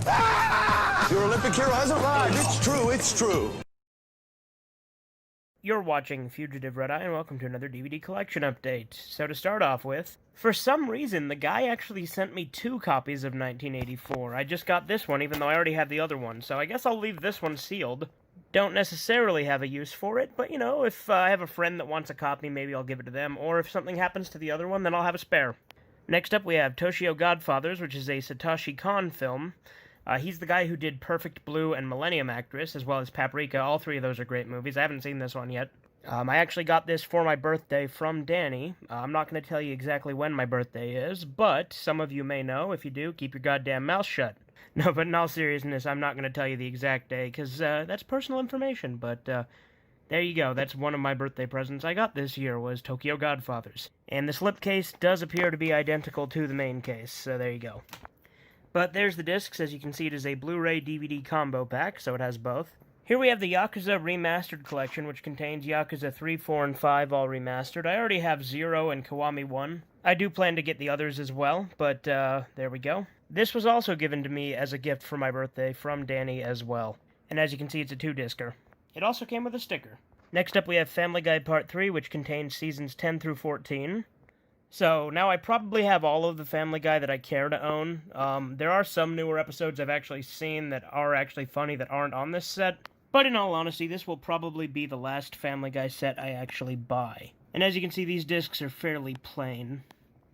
Your Olympic hero has arrived. It's true, it's true. You're watching Fugitive Red Eye, and welcome to another DVD collection update. So to start off with, for some reason, the guy actually sent me 2 copies of 1984. I just got this one, even though I already have the other one, so I guess I'll leave this one sealed. Don't necessarily have a use for it, but you know, if I have a friend that wants a copy, maybe I'll give it to them, or if something happens to the other one, then I'll have a spare. Next up, we have Toshio Godfathers, which is a Satoshi Kon film. He's the guy who did Perfect Blue and Millennium Actress, as well as Paprika. All 3 of those are great movies. I haven't seen this one yet. I actually got this for my birthday from Danny. I'm not going to tell you exactly when my birthday is, but some of you may know. If you do, keep your goddamn mouth shut. No, but in all seriousness, I'm not going to tell you the exact day, because that's personal information, but there you go. That's one of my birthday presents I got this year, was Tokyo Godfathers. And the slipcase does appear to be identical to the main case, so there you go. But there's the discs. As you can see, it is a Blu-ray DVD combo pack, so it has both. Here we have the Yakuza Remastered Collection, which contains Yakuza 3, 4, and 5 all remastered. I already have 0 and Kiwami 1. I do plan to get the others as well, but there we go. This was also given to me as a gift for my birthday from Danny as well. And as you can see, it's a 2-discer. It also came with a sticker. Next up, we have Family Guy Part 3, which contains seasons 10 through 14. So, now I probably have all of the Family Guy that I care to own. There are some newer episodes I've actually seen that are actually funny that aren't on this set. But in all honesty, this will probably be the last Family Guy set I actually buy. And as you can see, these discs are fairly plain.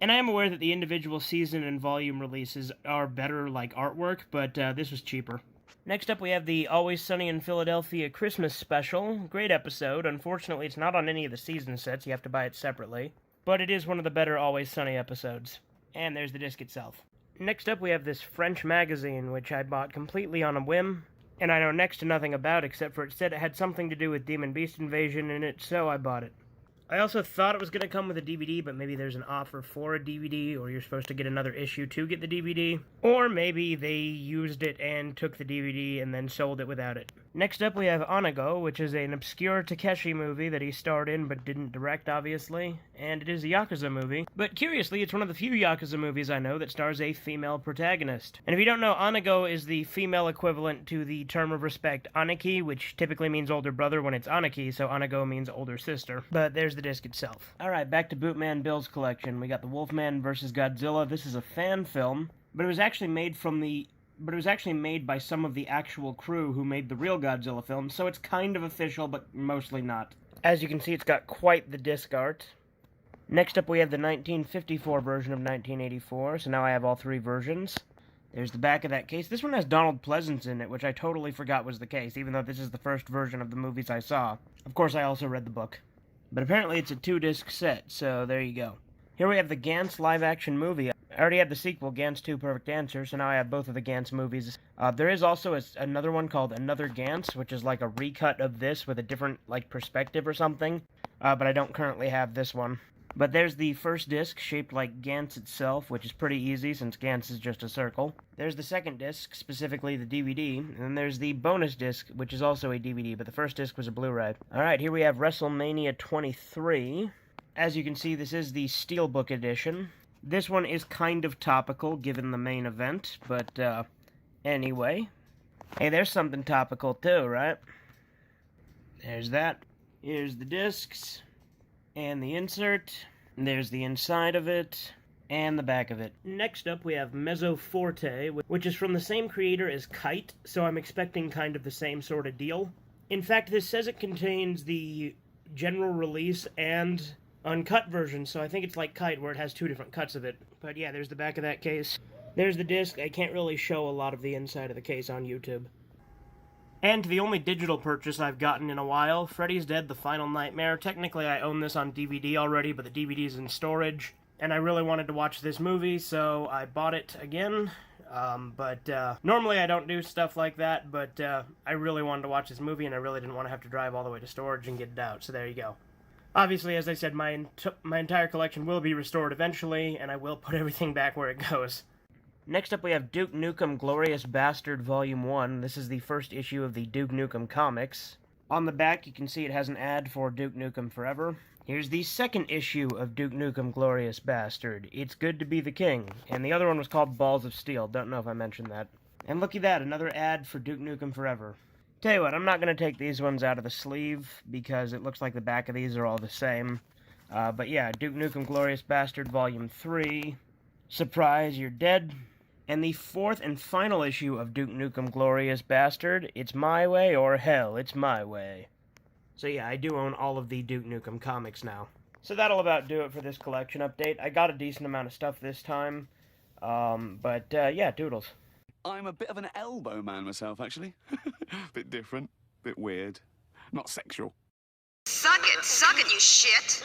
And I am aware that the individual season and volume releases are better like artwork, but this was cheaper. Next up, we have the Always Sunny in Philadelphia Christmas Special. Great episode. Unfortunately, it's not on any of the season sets. You have to buy it separately. But it is one of the better Always Sunny episodes. And there's the disc itself. Next up, we have this French magazine, which I bought completely on a whim. And I know next to nothing about, except for it said it had something to do with Demon Beast Invasion in it, so I bought it. I also thought it was going to come with a DVD, but maybe there's an offer for a DVD, or you're supposed to get another issue to get the DVD. Or maybe they used it and took the DVD and then sold it without it. Next up, we have Onago, which is an obscure Takeshi movie that he starred in but didn't direct, obviously. And it is a Yakuza movie. But curiously, it's one of the few Yakuza movies I know that stars a female protagonist. And if you don't know, Onago is the female equivalent to the term of respect Aniki, which typically means older brother when it's Aniki, so Onago means older sister. But there's the disc itself. Alright, back to Bootman Bill's collection. We got the Wolfman vs. Godzilla. This is a fan film, but it was actually made by some of the actual crew who made the real Godzilla film, so it's kind of official, but mostly not. As you can see, it's got quite the disc art. Next up, we have the 1954 version of 1984, so now I have all 3 versions. There's the back of that case. This one has Donald Pleasence in it, which I totally forgot was the case, even though this is the first version of the movies I saw. Of course, I also read the book. But apparently it's a 2-disc set, so there you go. Here we have the Gantz live-action movie. I already had the sequel, Gantz 2 Perfect Answer, so now I have both of the Gantz movies. There is also another one called Another Gantz, which is like a recut of this with a different, like, perspective or something. But I don't currently have this one. But there's the first disc, shaped like Gantz itself, which is pretty easy since Gantz is just a circle. There's the second disc, specifically the DVD, and then there's the bonus disc, which is also a DVD, but the first disc was a Blu-ray. Alright, here we have WrestleMania 23. As you can see, this is the Steelbook edition. This one is kind of topical, given the main event, but, anyway. Hey, there's something topical too, right? There's that. Here's the discs. And the insert, there's the inside of it, and the back of it. Next up, we have Mezzo Forte, which is from the same creator as Kite, so I'm expecting kind of the same sort of deal. In fact, this says it contains the general release and uncut version, so I think it's like Kite, where it has 2 different cuts of it. But yeah, there's the back of that case. There's the disc. I can't really show a lot of the inside of the case on YouTube. And the only digital purchase I've gotten in a while, Freddy's Dead: The Final Nightmare. Technically, I own this on DVD already, but the DVD's in storage. And I really wanted to watch this movie, so I bought it again. Normally I don't do stuff like that, but I really wanted to watch this movie, and I really didn't want to have to drive all the way to storage and get it out, so there you go. Obviously, as I said, my entire collection will be restored eventually, and I will put everything back where it goes. Next up, we have Duke Nukem Glorious Bastard Volume 1. This is the first issue of the Duke Nukem comics. On the back, you can see it has an ad for Duke Nukem Forever. Here's the second issue of Duke Nukem Glorious Bastard. It's Good to Be the King. And the other one was called Balls of Steel. Don't know if I mentioned that. And looky that, another ad for Duke Nukem Forever. Tell you what, I'm not going to take these ones out of the sleeve, because it looks like the back of these are all the same. But yeah, Duke Nukem Glorious Bastard Volume 3. Surprise, you're dead. And the fourth and final issue of Duke Nukem Glorious Bastard, It's My Way or Hell, It's My Way. So yeah, I do own all of the Duke Nukem comics now. So that'll about do it for this collection update. I got a decent amount of stuff this time. But yeah, doodles. I'm a bit of an elbow man myself, actually. Bit different, bit weird. Not sexual. Suck it, you shit.